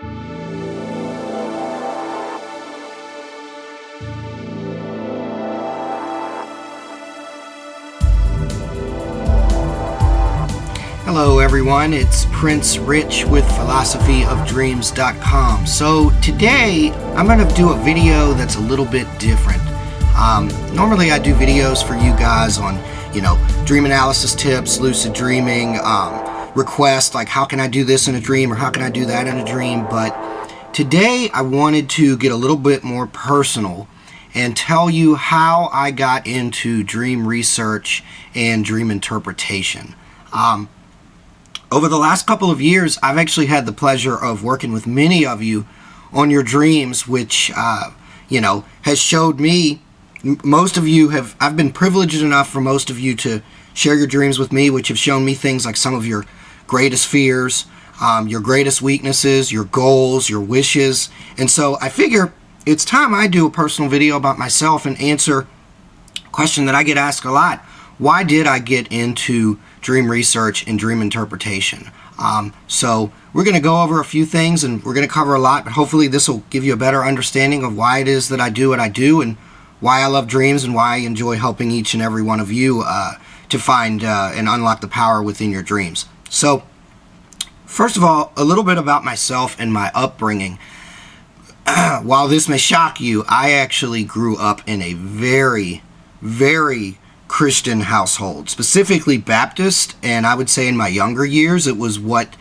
Hello everyone, it's Prince Rich with philosophyofdreams.com. So today I'm going to do a video that's a little bit different. Normally I do videos for you guys on, dream analysis tips, lucid dreaming, requests like how can I do this in a dream or how can I do that in a dream. But today I wanted to get a little bit more personal and tell you how I got into dream research and dream interpretation. Over the last couple of years, I've actually had the pleasure of working with many of you on your dreams, which, has showed me, I've been privileged enough for most of you to share your dreams with me, which have shown me things like some of your greatest fears, your greatest weaknesses, your goals, your wishes. And so I figure it's time I do a personal video about myself and answer a question that I get asked a lot. Why did I get into dream research and dream interpretation? So we're going to go over a few things and we're going to cover a lot, but hopefully this will give you a better understanding of why it is that I do what I do and why I love dreams and why I enjoy helping each and every one of you to find and unlock the power within your dreams. So first of all, a little bit about myself and my upbringing. While this may shock you, I actually grew up in a very, very Christian household, specifically Baptist, and I would say in my younger years it was what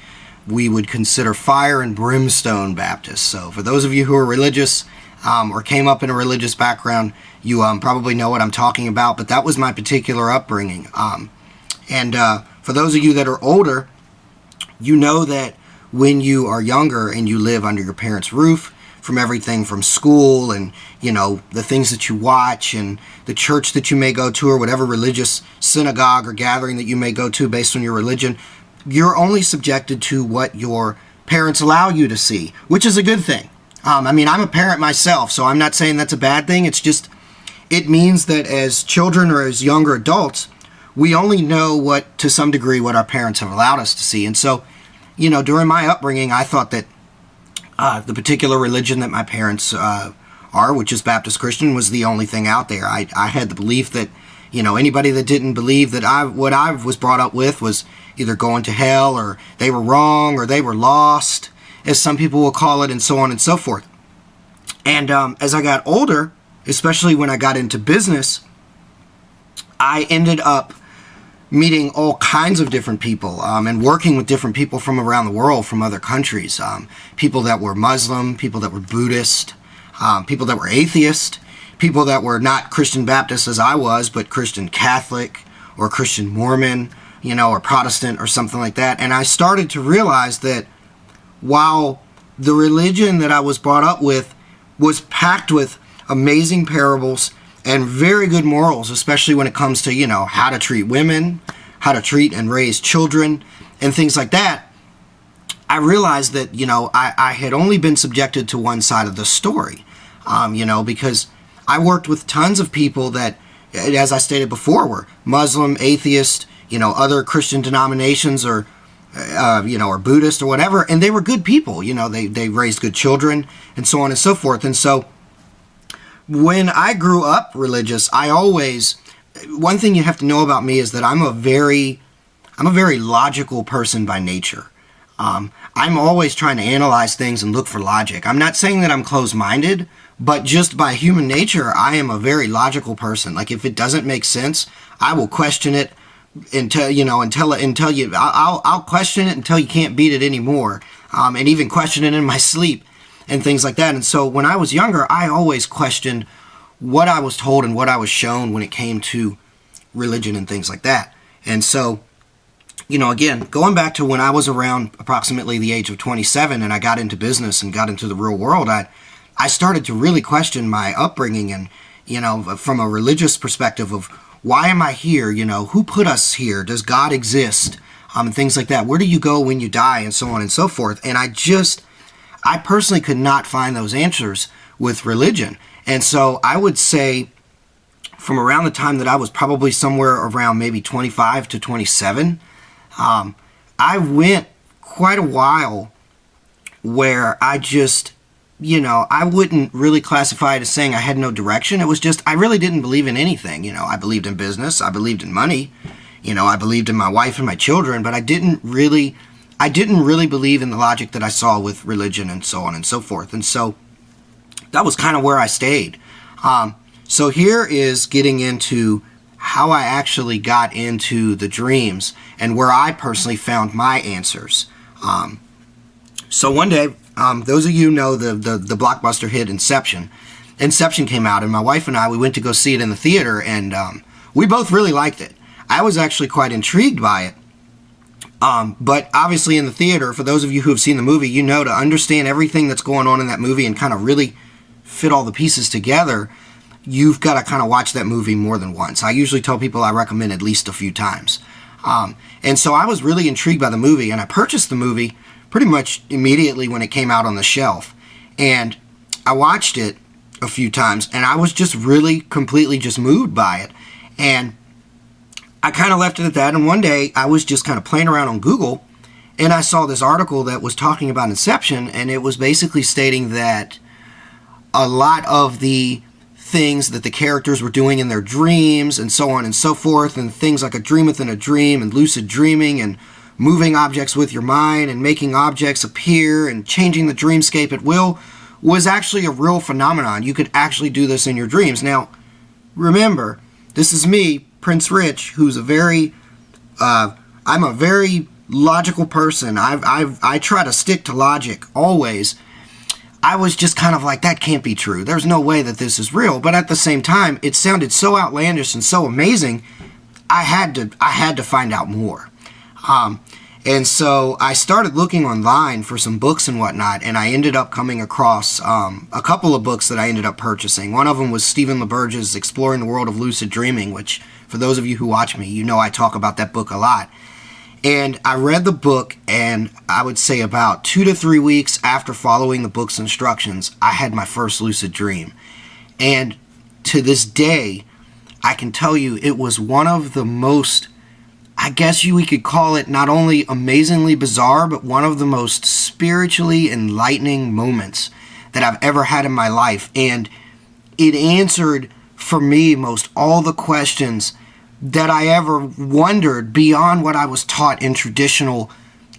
we would consider fire and brimstone Baptist. So for those of you who are religious or came up in a religious background, you probably know what I'm talking about, but that was my particular upbringing. For those of you that are older, you know that when you are younger and you live under your parents' roof, from everything from school and the things that you watch and the church that you may go to or whatever religious synagogue or gathering that you may go to based on your religion, you're only subjected to what your parents allow you to see, which is a good thing. I'm a parent myself, so I'm not saying that's a bad thing. It's just, it means that as children or as younger adults, we only know to some degree what our parents have allowed us to see. And so, during my upbringing, I thought that the particular religion that my parents are, which is Baptist Christian, was the only thing out there. I had the belief that, anybody that didn't believe that what I was brought up with was either going to hell or they were wrong or they were lost, as some people will call it, and so on and so forth. And as I got older, especially when I got into business, I ended up meeting all kinds of different people and working with different people from around the world, from other countries. People that were Muslim, people that were Buddhist, people that were atheist, people that were not Christian Baptist as I was, but Christian Catholic or Christian Mormon, or Protestant or something like that. And I started to realize that while the religion that I was brought up with was packed with amazing parables and very good morals, especially when it comes to, how to treat women, how to treat and raise children, and things like that, I realized that, I had only been subjected to one side of the story, because I worked with tons of people that, as I stated before, were Muslim, atheist, other Christian denominations or Buddhist or whatever, and they were good people, they raised good children and so on and so forth. And so when I grew up religious, one thing you have to know about me is that I'm a very logical person by nature. I'm always trying to analyze things and look for logic. I'm not saying that I'm closed-minded, but just by human nature, I am a very logical person. Like if it doesn't make sense, I will question it until I'll question it until you can't beat it anymore, and even question it in my sleep and things like that. And so when I was younger, I always questioned what I was told and what I was shown when it came to religion and things like that. And so, again, going back to when I was around approximately the age of 27 and I got into business and got into the real world, I started to really question my upbringing and, from a religious perspective of why am I here? Who put us here? Does God exist? And things like that. Where do you go when you die? And so on and so forth. And I personally could not find those answers with religion. And so I would say from around the time that I was probably somewhere around maybe 25 to 27, I went quite a while where I just, I wouldn't really classify it as saying I had no direction. It was just, I really didn't believe in anything. I believed in business. I believed in money. I believed in my wife and my children, but I didn't really believe in the logic that I saw with religion and so on and so forth. And so that was kind of where I stayed. So here is getting into how I actually got into the dreams and where I personally found my answers. So one day, those of you know the blockbuster hit Inception. Inception came out, and my wife and I, we went to go see it in the theater, and we both really liked it. I was actually quite intrigued by it. But obviously in the theater, for those of you who have seen the movie, to understand everything that's going on in that movie and kind of really fit all the pieces together, you've got to kind of watch that movie more than once. I usually tell people I recommend at least a few times. And so I was really intrigued by the movie, and I purchased the movie pretty much immediately when it came out on the shelf. And I watched it a few times, and I was just really completely just moved by it. And I kind of left it at that, and one day I was just kind of playing around on Google, and I saw this article that was talking about Inception, and it was basically stating that a lot of the things that the characters were doing in their dreams and so on and so forth, and things like a dream within a dream and lucid dreaming and moving objects with your mind and making objects appear and changing the dreamscape at will was actually a real phenomenon. You could actually do this in your dreams. Now, remember, this is me, Prince Rich, who's I'm a very logical person. I try to stick to logic always. I was just kind of like, that can't be true. There's no way that this is real. But at the same time, it sounded so outlandish and so amazing, I had to find out more. And so I started looking online for some books and whatnot, and I ended up coming across a couple of books that I ended up purchasing. One of them was Stephen LaBerge's Exploring the World of Lucid Dreaming, which, for those of you who watch me, I talk about that book a lot. And I read the book, and I would say about 2 to 3 weeks after following the book's instructions, I had my first lucid dream. And to this day, I can tell you it was one of the most, I guess we could call it not only amazingly bizarre, but one of the most spiritually enlightening moments that I've ever had in my life. And it answered, for me, most all the questions that I ever wondered beyond what I was taught in traditional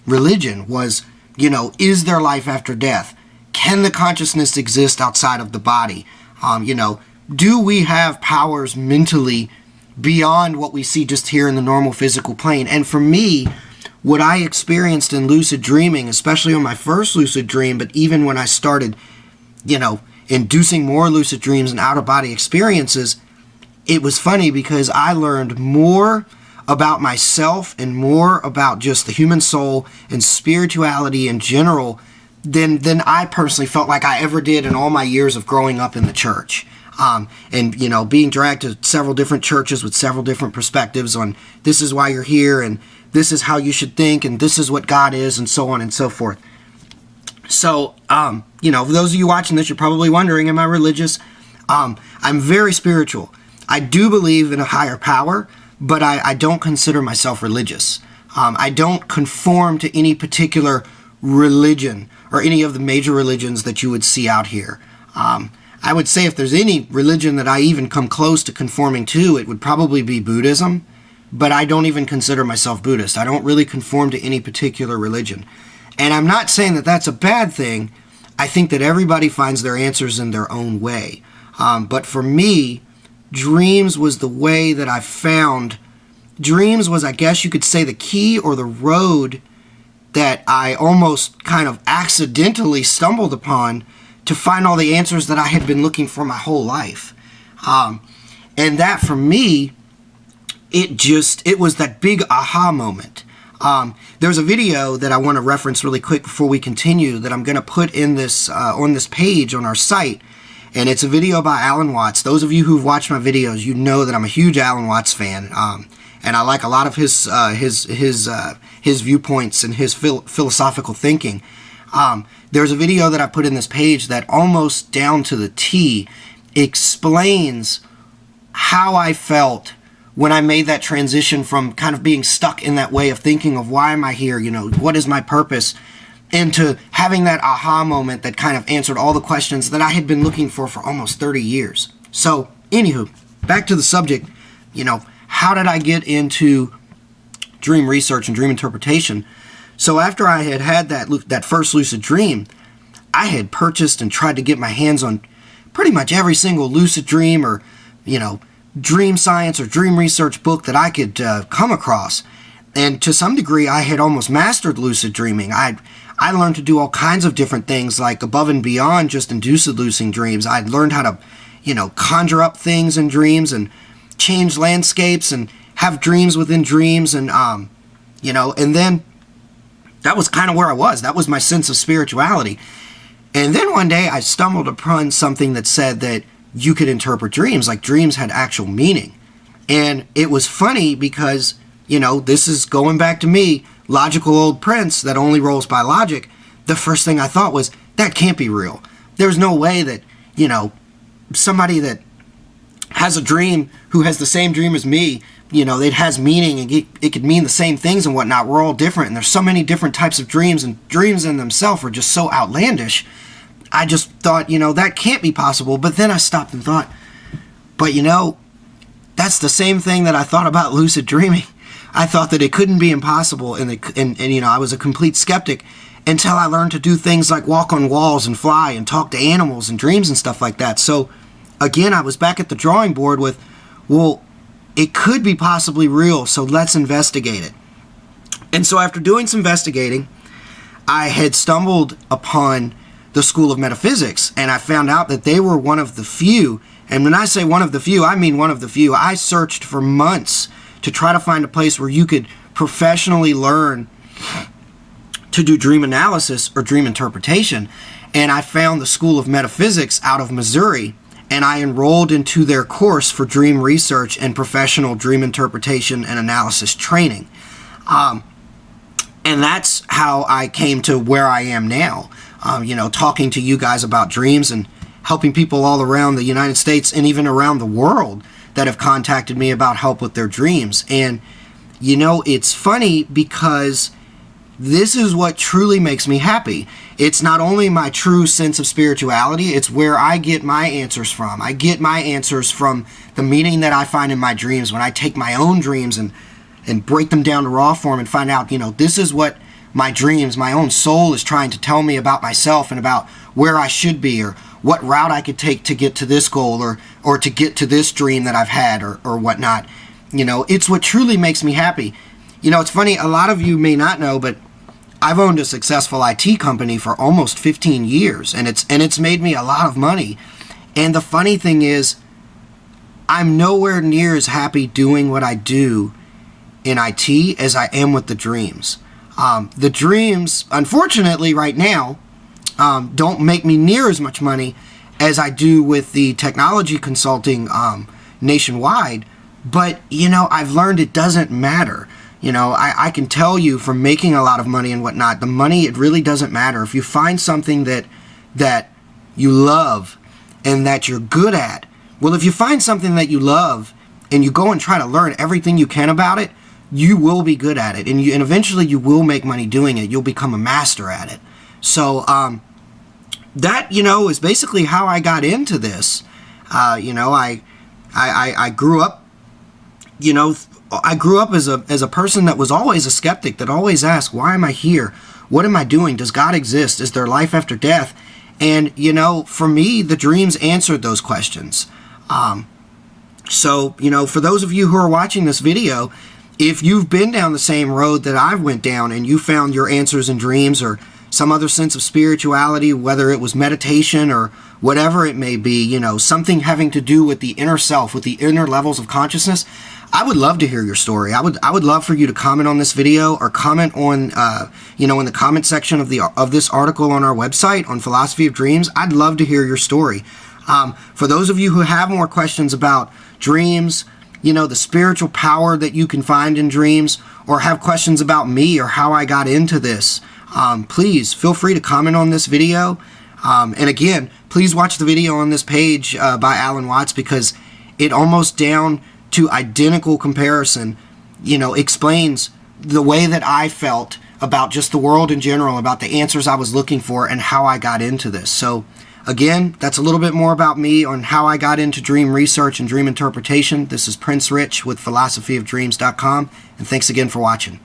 religion was, is there life after death? Can the consciousness exist outside of the body? Do we have powers mentally beyond what we see just here in the normal physical plane? And for me, what I experienced in lucid dreaming, especially on my first lucid dream, but even when I started, inducing more lucid dreams and out-of-body experiences, it was funny because I learned more about myself and more about just the human soul and spirituality in general than I personally felt like I ever did in all my years of growing up in the church. And being dragged to several different churches with several different perspectives on this is why you're here and this is how you should think and this is what God is and so on and so forth. So, for those of you watching this, you're probably wondering, am I religious? I'm very spiritual. I do believe in a higher power, but I don't consider myself religious. I don't conform to any particular religion or any of the major religions that you would see out here. I would say if there's any religion that I even come close to conforming to, it would probably be Buddhism, but I don't even consider myself Buddhist. I don't really conform to any particular religion. And I'm not saying that that's a bad thing. I think that everybody finds their answers in their own way. But for me, dreams was the way that I found. Dreams was, I guess you could say, the key or the road that I almost kind of accidentally stumbled upon to find all the answers that I had been looking for my whole life. And that for me, it was that big aha moment. There's a video that I want to reference really quick before we continue that I'm going to put in this on this page on our site. And it's a video by Alan Watts. Those of you who've watched my videos, you know that I'm a huge Alan Watts fan. And I like a lot of his viewpoints and his philosophical thinking. There's a video that I put in this page that almost down to the T explains how I felt when I made that transition from kind of being stuck in that way of thinking of why am I here, what is my purpose, into having that aha moment that kind of answered all the questions that I had been looking for almost 30 years. So, anywho, back to the subject, how did I get into dream research and dream interpretation? So after I had that first lucid dream, I had purchased and tried to get my hands on pretty much every single lucid dream or, dream science or dream research book that I could come across. And to some degree, I had almost mastered lucid dreaming. I learned to do all kinds of different things, like above and beyond just induced lucid dreams. I'd learned how to, conjure up things in dreams and change landscapes and have dreams within dreams. And, and then that was kind of where I was. That was my sense of spirituality. And then one day I stumbled upon something that said that you could interpret dreams, like dreams had actual meaning. And it was funny because, this is going back to me, logical old prince that only rolls by logic. The first thing I thought was, that can't be real. There's no way that, somebody that has a dream who has the same dream as me, it has meaning and it could mean the same things and whatnot. We're all different, and there's so many different types of dreams, and dreams in themselves are just so outlandish. I just thought, that can't be possible. But then I stopped and thought, but that's the same thing that I thought about lucid dreaming. I thought that it couldn't be impossible, and I was a complete skeptic until I learned to do things like walk on walls and fly and talk to animals and dreams and stuff like that. So again, I was back at the drawing board with, well, it could be possibly real, so let's investigate it. And so after doing some investigating, I had stumbled upon the School of Metaphysics, and I found out that they were one of the few, and when I say one of the few, I mean one of the few. I searched for months to try to find a place where you could professionally learn to do dream analysis or dream interpretation, and I found the School of Metaphysics out of Missouri, and I enrolled into their course for dream research and professional dream interpretation and analysis training. And that's how I came to where I am now, talking to you guys about dreams and helping people all around the United States and even around the world that have contacted me about help with their dreams. And, it's funny because this is what truly makes me happy. It's not only my true sense of spirituality, it's where I get my answers from. I get my answers from the meaning that I find in my dreams when I take my own dreams and break them down to raw form and find out, this is what my dreams, my own soul is trying to tell me about myself and about where I should be or what route I could take to get to this goal or to get to this dream that I've had or whatnot. It's what truly makes me happy. It's funny, a lot of you may not know, but I've owned a successful IT company for almost 15 years, and it's made me a lot of money. And the funny thing is, I'm nowhere near as happy doing what I do in IT as I am with the dreams. The dreams, unfortunately, right now, don't make me near as much money as I do with the technology consulting nationwide. But, I've learned it doesn't matter. I can tell you from making a lot of money and whatnot, the money, it really doesn't matter. If you find something that you love and that you're good at, well, if you find something that you love and you go and try to learn everything you can about it, you will be good at it. And eventually you will make money doing it. You'll become a master at it. So that, is basically how I got into this. I grew up, I grew up as a person that was always a skeptic, that always asked, why am I here? What am I doing? Does God exist? Is there life after death? And, for me, the dreams answered those questions. So, for those of you who are watching this video, if you've been down the same road that I went down and you found your answers in dreams or some other sense of spirituality, whether it was meditation or whatever it may be, something having to do with the inner self, with the inner levels of consciousness, I would love to hear your story. I would love for you to comment on this video or comment on, in the comment section of this article on our website on Philosophy of Dreams. I'd love to hear your story. For those of you who have more questions about dreams, the spiritual power that you can find in dreams, or have questions about me or how I got into this, please feel free to comment on this video. And again, please watch the video on this page by Alan Watts, because it almost down to identical comparison, explains the way that I felt about just the world in general, about the answers I was looking for and how I got into this. So again, that's a little bit more about me on how I got into dream research and dream interpretation. This is Prince Rich with philosophyofdreams.com, and thanks again for watching.